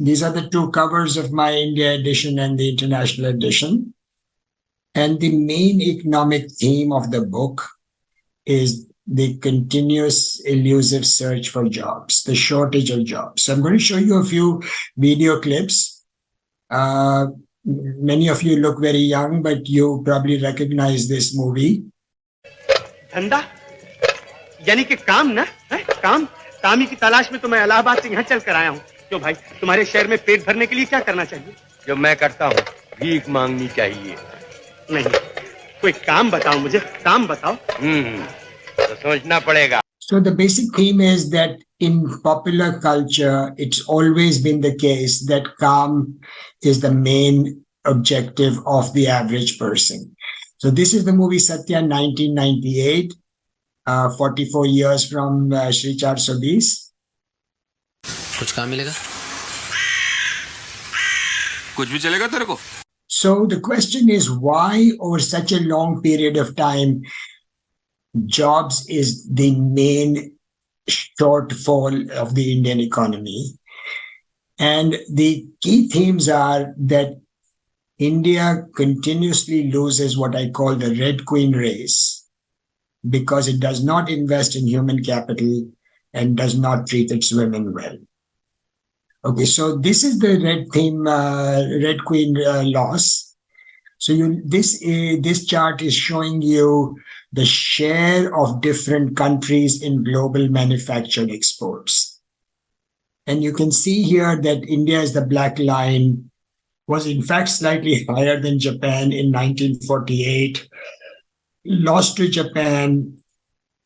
These are the two covers of my India edition and the international edition. And the main economic theme of the book is the continuous elusive search for jobs, the shortage of jobs. So I'm going to show you a few video clips. Many of you look very young, but you probably recognize this movie. धंधा यानी कि काम ना है? काम ही की तलाश में तो मैं इलाहाबाद से यहाँ चल कर आया हूँ। क्यों भाई, तुम्हारे शहर में पेट भरने के लिए क्या करना चाहिए? जो मैं करता हूँ, भीख मांगनी चाहिए। नहीं, कोई काम बताओ मुझे, काम बताओ। तो सोचना पड़ेगा। So the basic theme is that in popular culture, it's always been the case that calm is the main objective of the average person. So this is the movie Satya, 1998, 44 years from Shri 420. कुछ काम मिलेगा? कुछ भी चलेगा तेरे को? So the question is, why over such a long period of time jobs is the main shortfall of the Indian economy? And the key themes are that India continuously loses what I call the Red Queen race because it does not invest in human capital and does not treat its women well. Okay, so this is the Red Queen loss. So this chart is showing you the share of different countries in global manufactured exports. And you can see here that India is the black line, was in fact slightly higher than Japan in 1948, lost to Japan,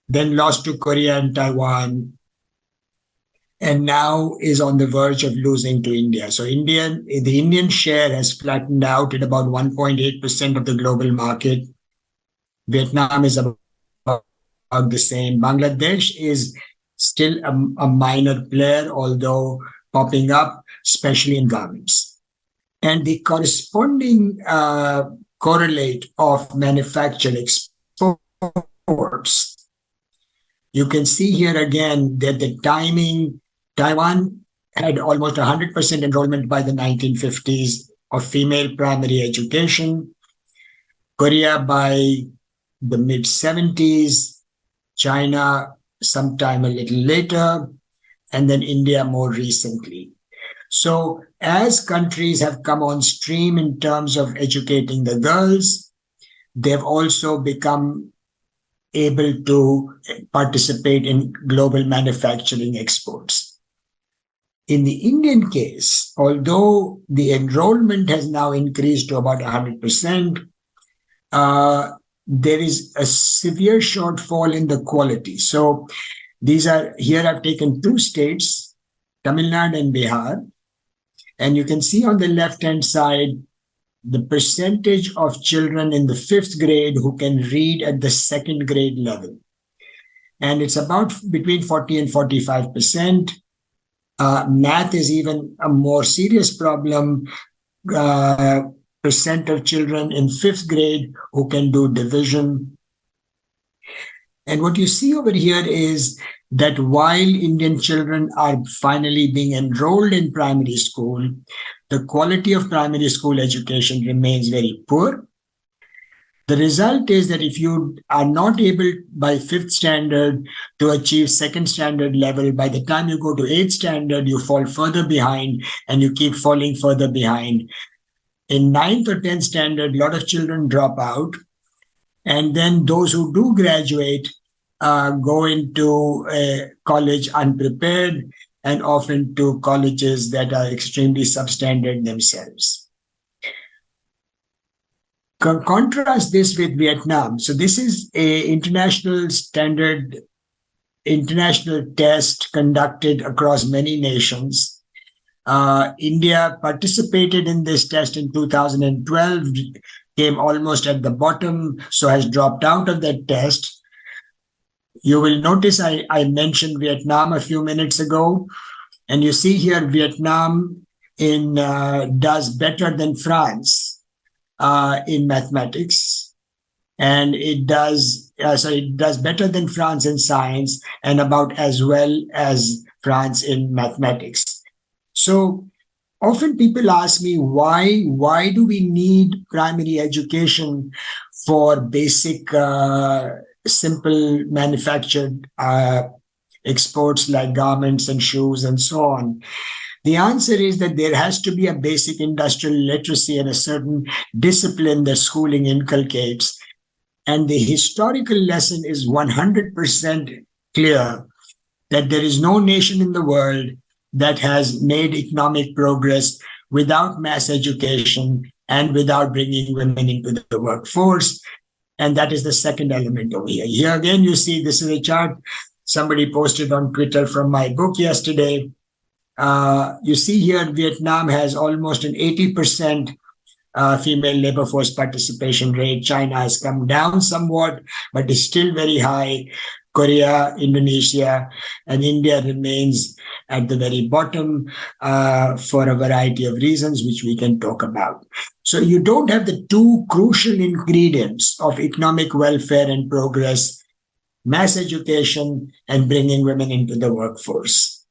then lost to Korea and Taiwan, and now is on the verge of losing to India. So the Indian share has flattened out at about 1.8% of the global market. Vietnam is about the same. Bangladesh is still a minor player, although popping up, especially in garments. And the corresponding correlate of manufactured exports, you can see here again that the timing, Taiwan had almost 100% enrollment by the 1950s of female primary education, Korea by the mid-70s, China sometime a little later, and then India more recently. So as countries have come on stream in terms of educating the girls, they've also become able to participate in global manufacturing exports. In the Indian case, although the enrollment has now increased to about 100%, there is a severe shortfall in the quality. So here I've taken two states, Tamil Nadu and Bihar, and you can see on the left-hand side the percentage of children in the 5th grade who can read at the 2nd grade level. And it's about between 40 and 45%. Math is even a more serious problem. Percent of children in 5th grade who can do division. And what you see over here is that while Indian children are finally being enrolled in primary school, the quality of primary school education remains very poor. The result is that if you are not able by 5th standard to achieve 2nd standard level, by the time you go to 8th standard, you fall further behind and you keep falling further behind. In 9th or 10th standard, a lot of children drop out. And then those who do graduate go into college unprepared and often to colleges that are extremely substandard themselves. Contrast this with Vietnam. So this is a international standard, international test conducted across many nations. India participated in this test in 2012, came almost at the bottom, so has dropped out of that test. You will notice I mentioned Vietnam a few minutes ago, and you see here Vietnam does better than France in mathematics, and it does better than France in science and about as well as France in mathematics. So Often people ask me why do we need primary education for basic simple manufactured exports like garments and shoes and so on. The answer is that there has to be a basic industrial literacy and a certain discipline that schooling inculcates. And the historical lesson is 100% clear that there is no nation in the world that has made economic progress without mass education and without bringing women into the workforce. And that is the second element over here. Here again, you see this is a chart somebody posted on Twitter from my book yesterday. You see here, Vietnam has almost an 80% female labor force participation rate. China has come down somewhat, but is still very high. Korea, Indonesia, and India remains at the very bottom for a variety of reasons, which we can talk about. So you don't have the two crucial ingredients of economic welfare and progress: mass education and bringing women into the workforce.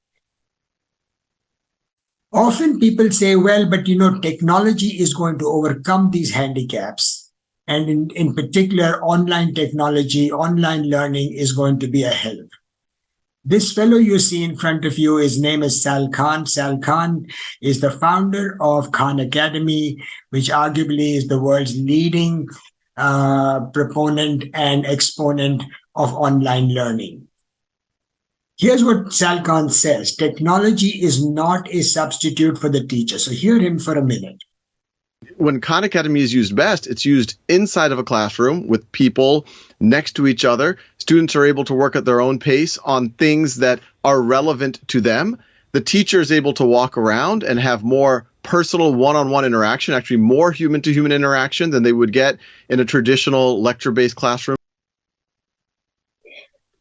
Often people say, well, but technology is going to overcome these handicaps. And in particular, online technology, online learning is going to be a help. This fellow you see in front of you, his name is Sal Khan. Sal Khan is the founder of Khan Academy, which arguably is the world's leading proponent and exponent of online learning. Here's what Sal Khan says: technology is not a substitute for the teacher. So hear him for a minute. When Khan Academy is used best, it's used inside of a classroom with people next to each other. Students are able to work at their own pace on things that are relevant to them. The teacher is able to walk around and have more personal one-on-one interaction, actually more human-to-human interaction than they would get in a traditional lecture-based classroom.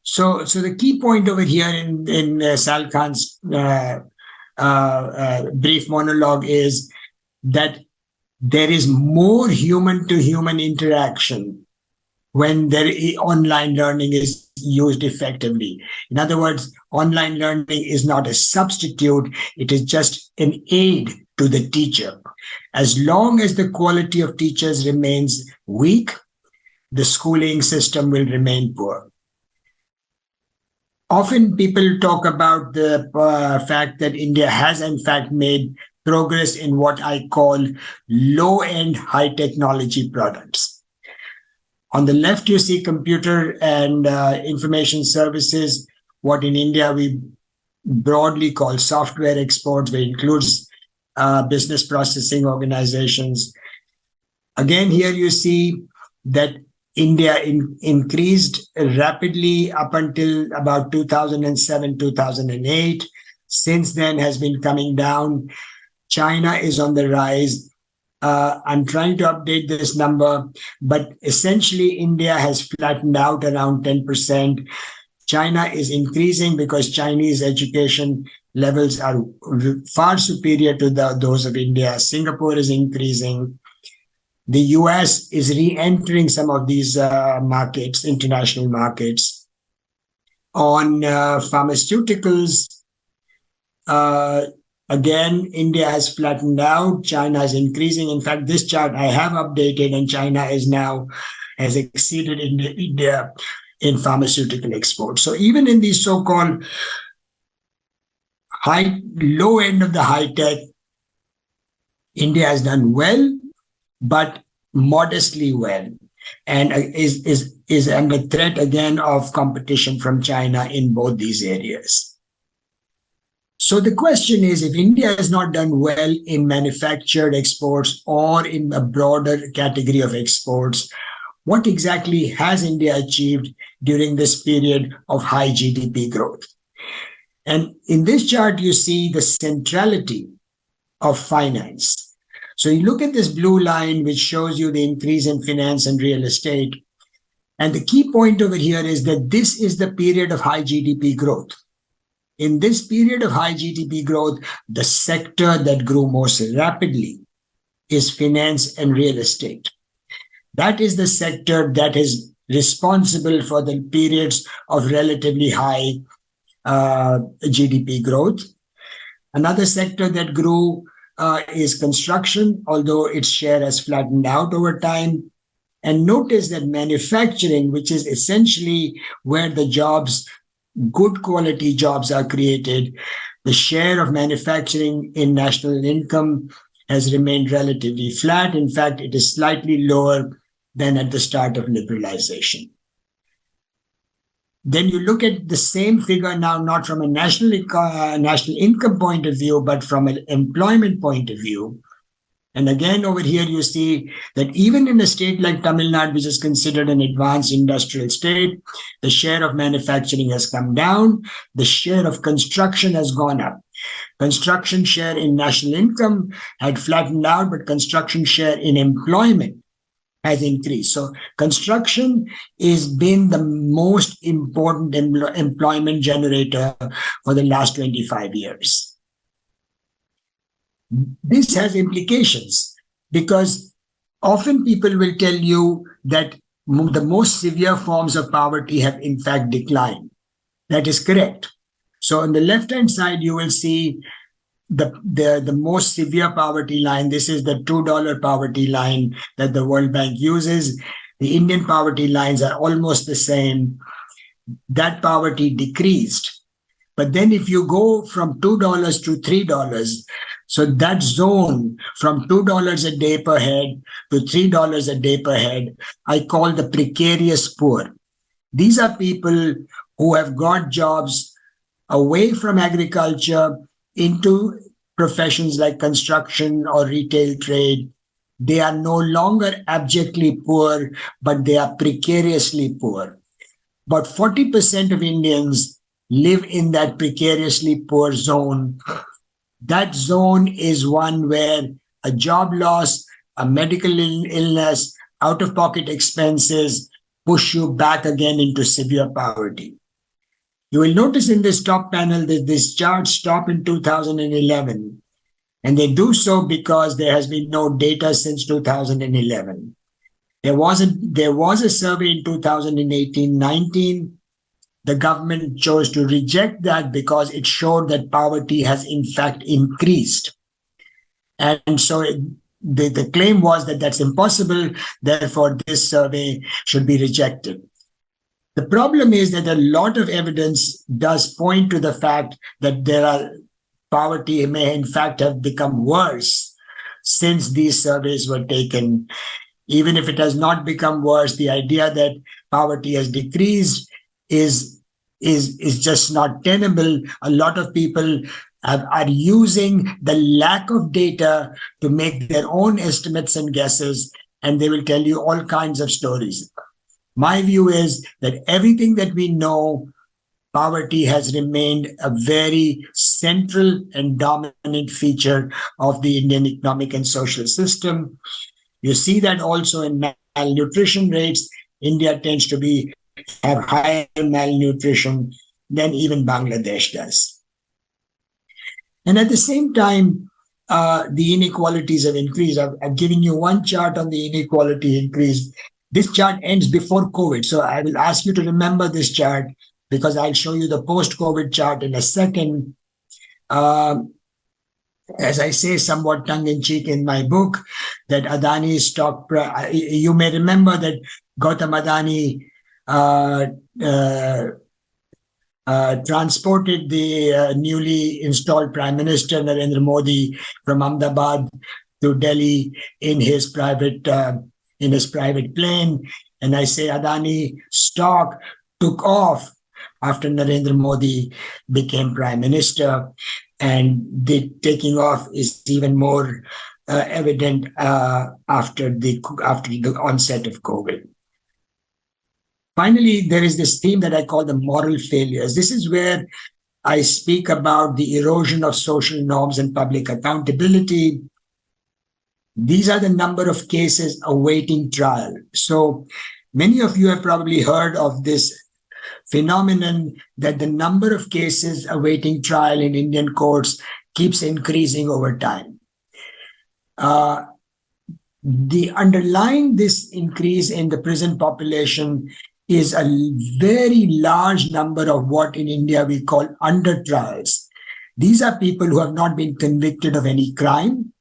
So the key point over here in Sal Khan's brief monologue is that there is more human-to-human interaction when online learning is used effectively. In other words, online learning is not a substitute, it is just an aid to the teacher. As long as the quality of teachers remains weak, the schooling system will remain poor. Often people talk about the fact that India has in fact made progress in what I call low-end high technology products. On the left, you see computer and information services, what in India we broadly call software exports, which includes business processing organizations. Again, here you see that India increased rapidly up until about 2007, 2008. Since then has been coming down. China is on the rise. I'm trying to update this number, but essentially India has flattened out around 10%. China is increasing because Chinese education levels are far superior to those of India. Singapore is increasing. The US is re-entering some of these markets, international markets. On pharmaceuticals, again, India has flattened out. China is increasing. In fact, this chart I have updated, and China has exceeded India in pharmaceutical exports. So even in these so-called low end of the high tech, India has done well, but modestly well, and is under threat again of competition from China in both these areas. So the question is, if India has not done well in manufactured exports or in a broader category of exports, what exactly has India achieved during this period of high GDP growth? And in this chart, you see the centrality of finance. So you look at this blue line, which shows you the increase in finance and real estate. And the key point over here is that this is the period of high GDP growth. In this period of high GDP growth, the sector that grew most rapidly is finance and real estate. That is the sector that is responsible for the periods of relatively high GDP growth. Another sector that grew is construction, although its share has flattened out over time. And notice that manufacturing, which is essentially where the jobs, good quality jobs are created, the share of manufacturing in national income has remained relatively flat. In fact, it is slightly lower than at the start of liberalization. Then you look at the same figure now, not from a national income point of view, but from an employment point of view. And again, over here, you see that even in a state like Tamil Nadu, which is considered an advanced industrial state, the share of manufacturing has come down. The share of construction has gone up. Construction share in national income had flattened out, but construction share in employment has increased. So construction has been the most important employment generator for the last 25 years. This has implications because often people will tell you that the most severe forms of poverty have in fact declined. That is correct. So on the left-hand side, you will see the most severe poverty line. This is the $2 poverty line that the World Bank uses. The Indian poverty lines are almost the same. That poverty decreased. But then if you go from $2 to $3, so that zone from $2 a day per head to $3 a day per head, I call the precarious poor. These are people who have got jobs away from agriculture into professions like construction or retail trade. They are no longer abjectly poor, but they are precariously poor. About 40% of Indians live in that precariously poor zone. That zone is one where a job loss, a medical illness, out-of-pocket expenses push you back again into severe poverty. You will notice in this top panel that these charts stop in 2011. And they do so because there has been no data since 2011. There was a survey in 2018-19. The government chose to reject that because it showed that poverty has in fact increased. And so the claim was that that's impossible. Therefore, this survey should be rejected. The problem is that a lot of evidence does point to the fact that poverty may in fact have become worse since these surveys were taken. Even if it has not become worse, the idea that poverty has decreased is just not tenable. A lot of people are using the lack of data to make their own estimates and guesses, and they will tell you all kinds of stories. My view is that everything that we know, poverty has remained a very central and dominant feature of the Indian economic and social system. You see that also in malnutrition rates. India tends to have higher malnutrition than even Bangladesh does. And at the same time, the inequalities have increased. I've given you one chart on the inequality increase. This chart ends before COVID. So I will ask you to remember this chart because I'll show you the post-COVID chart in a second. As I say, somewhat tongue-in-cheek in my book, that Adani's stock, you may remember that Gautam Adani transported the newly installed Prime Minister Narendra Modi from Ahmedabad to Delhi in his private plane. And I say Adani stock took off after Narendra Modi became Prime Minister. And the taking off is even more evident after the onset of COVID. Finally, there is this theme that I call the moral failures. This is where I speak about the erosion of social norms and public accountability. These are the number of cases awaiting trial. So many of you have probably heard of this phenomenon that the number of cases awaiting trial in Indian courts keeps increasing over time. The underlying this increase in the prison population is a very large number of what in India we call under trials. These are people who have not been convicted of any crime,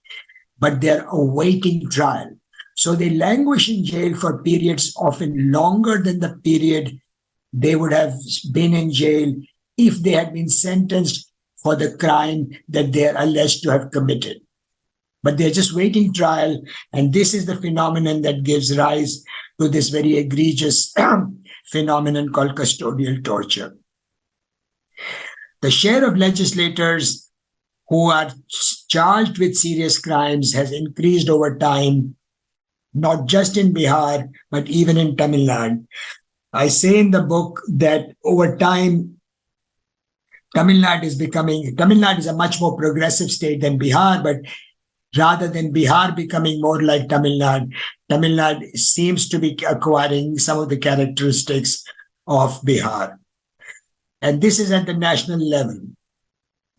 but they're awaiting trial. So they languish in jail for periods often longer than the period they would have been in jail if they had been sentenced for the crime that they are alleged to have committed. But they're just waiting trial, and this is the phenomenon that gives rise to this very egregious phenomenon called custodial torture. The share of legislators who are charged with serious crimes has increased over time, not just in Bihar, but even in Tamil Nadu. I say in the book that over time, Tamil Nadu is a much more progressive state than Bihar, but rather than Bihar becoming more like Tamil Nadu seems to be acquiring some of the characteristics of Bihar. And this is at the national level.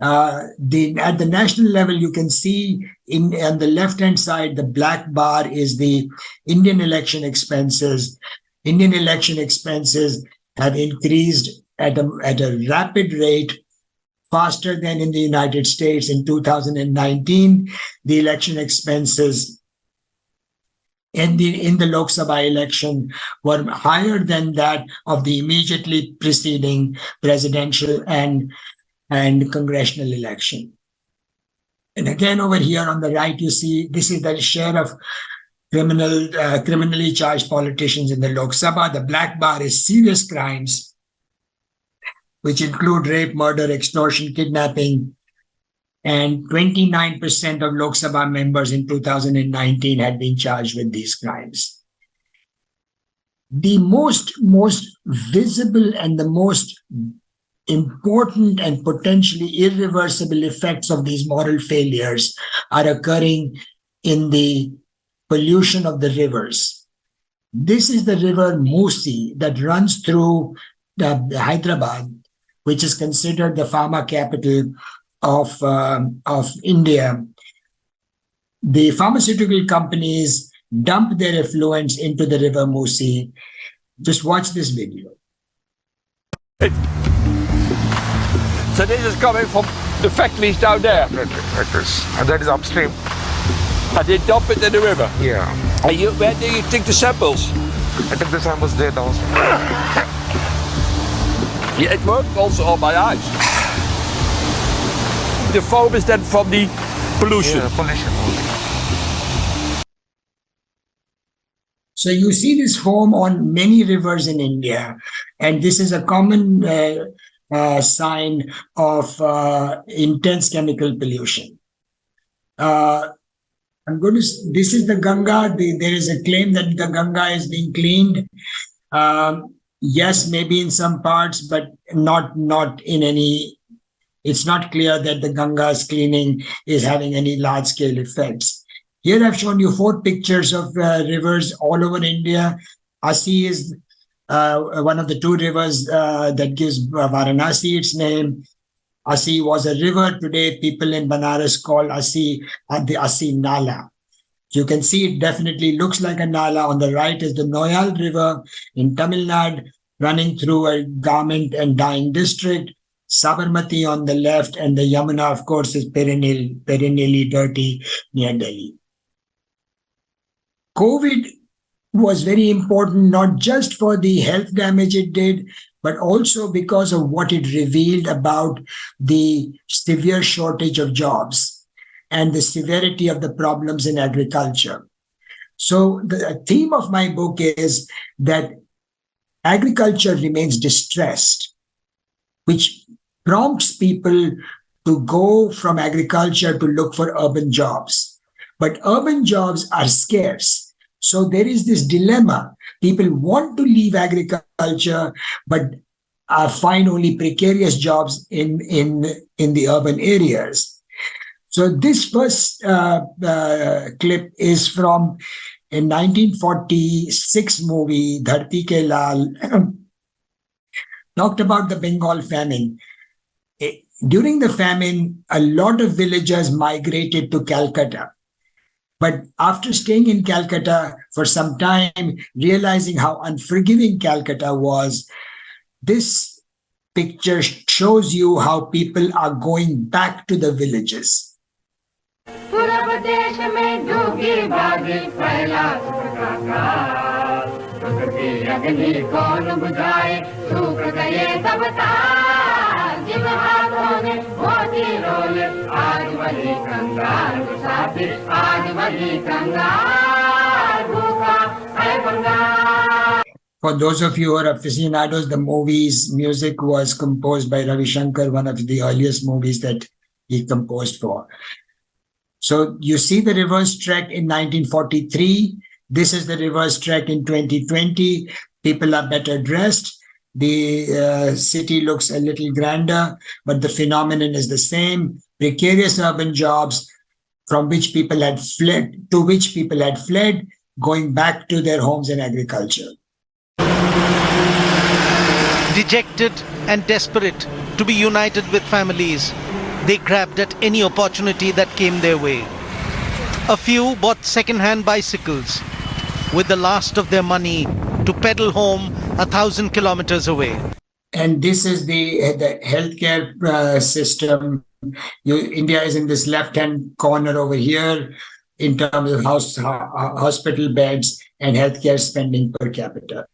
At the national level, you can see on the left-hand side, the black bar is the Indian election expenses. Indian election expenses have increased at a rapid rate, faster than in the United States. In 2019, the election expenses in the Lok Sabha election were higher than that of the immediately preceding presidential and congressional election. And again, over here on the right, you see this is the share of criminally charged politicians in the Lok Sabha. The black bar is serious crimes, which include rape, murder, extortion, kidnapping, and 29% of Lok Sabha members in 2019 had been charged with these crimes. The most visible and the most important and potentially irreversible effects of these moral failures are occurring in the pollution of the rivers. This is the river Musi that runs through Hyderabad, which is considered the pharma capital of India. The pharmaceutical companies dump their effluents into the river Musi. Just watch this video. So this is coming from the factories down there. And that is upstream. And they dump it in the river. Yeah. And where do you take the samples? I took the samples there also. Yeah, it worked also on my eyes. The foam is then from the pollution. Yeah, pollution. So you see this foam on many rivers in India, and this is a common sign of intense chemical pollution. This is the Ganga. There is a claim that the Ganga is being cleaned. Yes, maybe in some parts, but not in any. It's not clear that the Ganga's cleaning is having any large-scale effects. Here I've shown you 4 pictures of rivers all over India. Asi is one of the 2 rivers that gives Varanasi its name. Asi was a river. Today, people in Banaras call Asi the Asi Nala. You can see it definitely looks like a Nala. On the right is the Noyal River in Tamil Nadu, running through a garment and dyeing district. Sabarmati on the left, and the Yamuna, of course, is perennially dirty near Delhi. COVID was very important, not just for the health damage it did, but also because of what it revealed about the severe shortage of jobs and the severity of the problems in agriculture. So the theme of my book is that agriculture remains distressed, which prompts people to go from agriculture to look for urban jobs. But urban jobs are scarce. So there is this dilemma. People want to leave agriculture, but find only precarious jobs in the urban areas. So this first clip is from a 1946 movie, Dharti Ke Lal, talked about the Bengal famine. During the famine, a lot of villagers migrated to Calcutta. But after staying in Calcutta for some time, realizing how unforgiving Calcutta was, this picture shows you how people are going back to the villages. For those of you who are aficionados, the movie's music was composed by Ravi Shankar, one of the earliest movies that he composed for. So you see the reverse trek in 1943. This is the reverse trek in 2020. People are better dressed. The city looks a little grander, but the phenomenon is the same. Precarious urban jobs from which people had fled, going back to their homes and agriculture. Dejected and desperate to be united with families, they grabbed at any opportunity that came their way. A few bought second-hand bicycles with the last of their money to pedal home 1,000 kilometers away. And this is the healthcare system. India is in this left-hand corner over here in terms of hospital beds and healthcare spending per capita.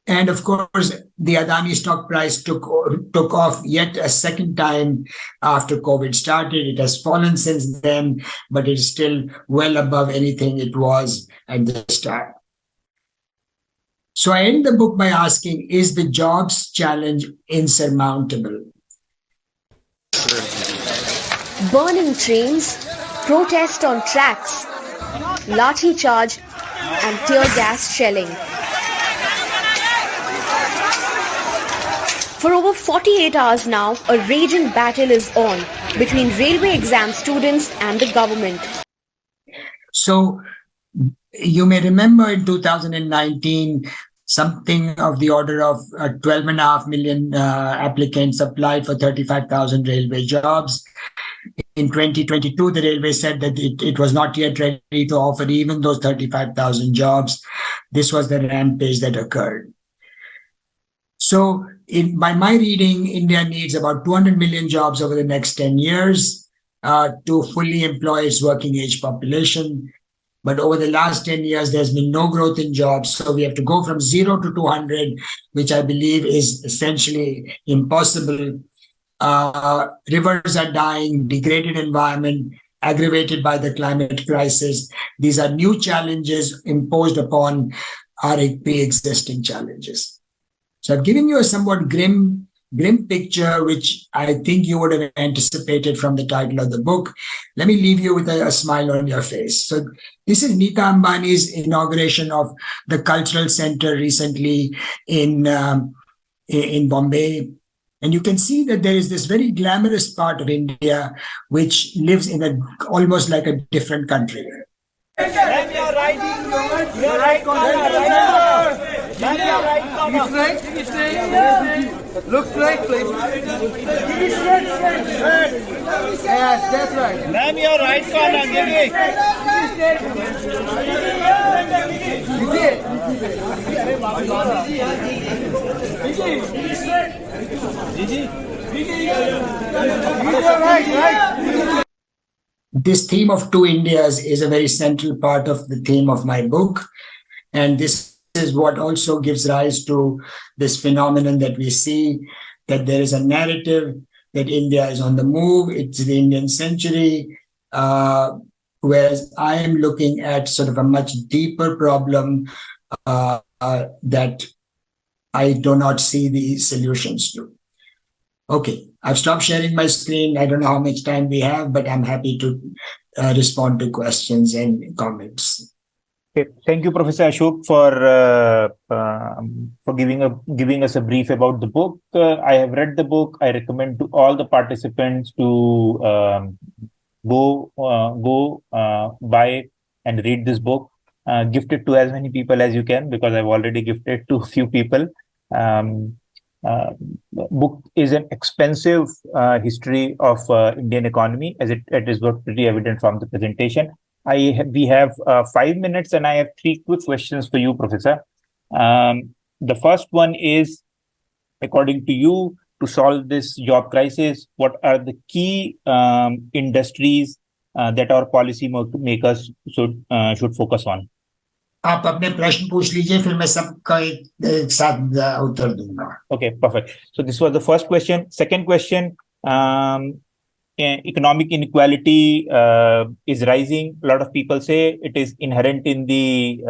And of course, the Adani stock price took off yet a second time after COVID started. It has fallen since then, but it is still well above anything it was at the start. So I end the book by asking, is the jobs challenge insurmountable? Burning trains, protest on tracks, lathi charge and tear gas shelling. For over 48 hours now, a raging battle is on between railway exam students and the government. So you may remember in 2019, something of the order of 12.5 million applicants applied for 35,000 railway jobs. In 2022, the railway said that it was not yet ready to offer even those 35,000 jobs. This was the rampage that occurred. So by my reading, India needs about 200 million jobs over the next 10 years to fully employ its working age population. But over the last 10 years, there's been no growth in jobs. So we have to go from 0 to 200, which I believe is essentially impossible. Rivers are dying, degraded environment, aggravated by the climate crisis. These are new challenges imposed upon our pre-existing challenges. So I've given you a somewhat grim picture, which I think you would have anticipated from the title of the book. Let me leave you with a smile on your face. So this is Nita Ambani's inauguration of the Cultural Center recently in Bombay. And you can see that there is this very glamorous part of India which lives in almost like a different country. Look straight, please. Yes, that's right. Ma'am, your right corner, give me. This theme of two Indias is a very central part of the theme of my book. And this is what also gives rise to this phenomenon that we see, that there is a narrative that India is on the move. It's the Indian century, whereas I am looking at sort of a much deeper problem that I do not see the solutions to. Okay, I've stopped sharing my screen. I don't know how much time we have, but I'm happy to respond to questions and comments. Okay. Thank you, Professor Ashok, for giving us a brief about the book. I have read the book. I recommend to all the participants to go buy and read this book. Gift it to as many people as you can, because I've already gifted to a few people. Book is an expensive history of Indian economy, as it is pretty evident from the presentation. We have 5 minutes, and I have 3 quick questions for you, Professor. The first one is, according to you, to solve this job crisis, what are the key industries that our policy makers should focus on? आप अपने प्रश्न पूछ लीजिए, फिर मैं सबका एक साथ उत्तर दूंगा. Okay, perfect. So this was the first question. Second question, economic inequality is rising. A lot of people say it is inherent in the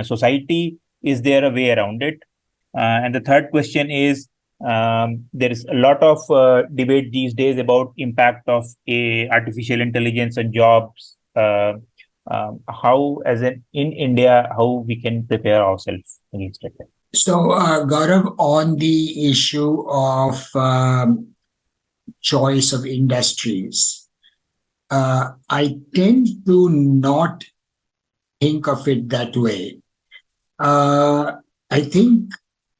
society. Is there a way around it? And the third question is, there is a lot of debate these days about impact of artificial intelligence on jobs. How, in India, how we can prepare ourselves against it? So, Gaurav, on the issue of choice of industries, I tend to not think of it that way. I think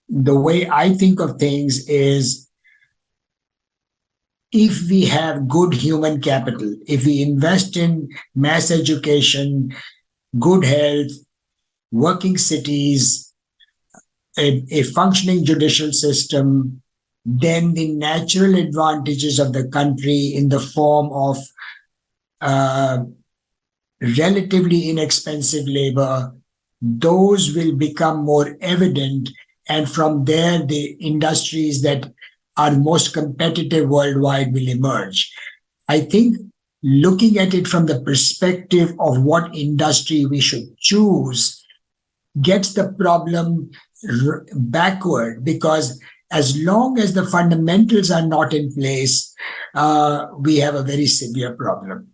the way I think of things is, if we have good human capital, if we invest in mass education, good health, working cities, a functioning judicial system, then the natural advantages of the country in the form of relatively inexpensive labor, those will become more evident. And from there, the industries that are most competitive worldwide will emerge. I think looking at it from the perspective of what industry we should choose gets the problem backward, because as long as the fundamentals are not in place, we have a very severe problem,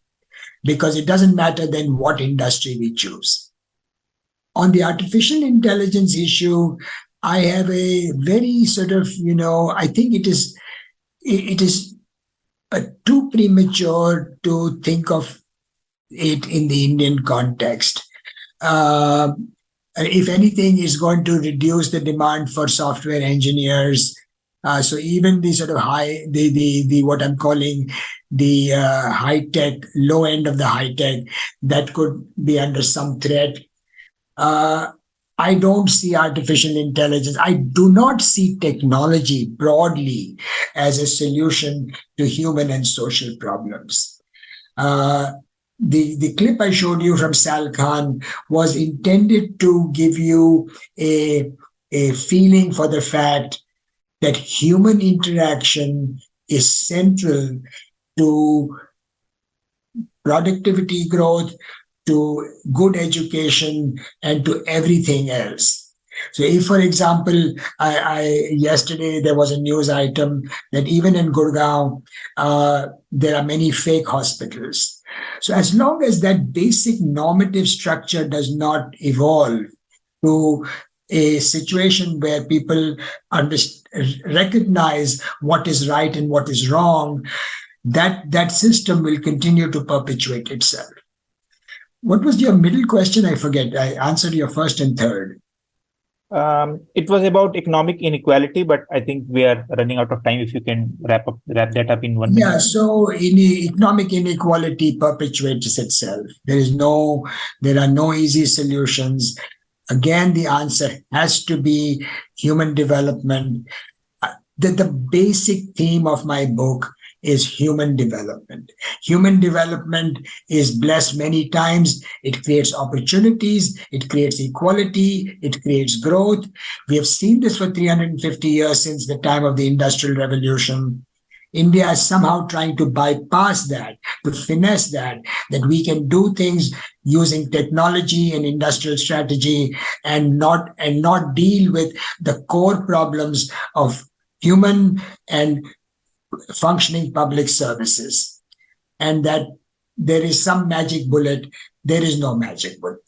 because it doesn't matter then what industry we choose. On the artificial intelligence issue, I have a very sort of, I think it is too premature to think of it in the Indian context. If anything, is going to reduce the demand for software engineers. So even the sort of the what I'm calling the high tech, low end of the high tech, that could be under some threat. I don't see artificial intelligence. I do not see technology broadly as a solution to human and social problems. The clip I showed you from Sal Khan was intended to give you a feeling for the fact that human interaction is central to productivity growth, to good education, and to everything else. So if, for example, yesterday there was a news item that even in Gurgaon, there are many fake hospitals. So as long as that basic normative structure does not evolve to a situation where people recognize what is right and what is wrong, that system will continue to perpetuate itself. What was your middle question? I forget. I answered your first and third. It was about economic inequality, but I think we are running out of time. If you can wrap that up in 1 minute. Yeah, so economic inequality perpetuates itself. There are no easy solutions. Again, the answer has to be human development. The basic theme of my book is human development. Human development is blessed many times. It creates opportunities, it creates equality, it creates growth. We have seen this for 350 years since the time of the Industrial Revolution. India is somehow trying to bypass that, to finesse that we can do things using technology and industrial strategy and not deal with the core problems of human and functioning public services, and that there is some magic bullet. There is no magic bullet.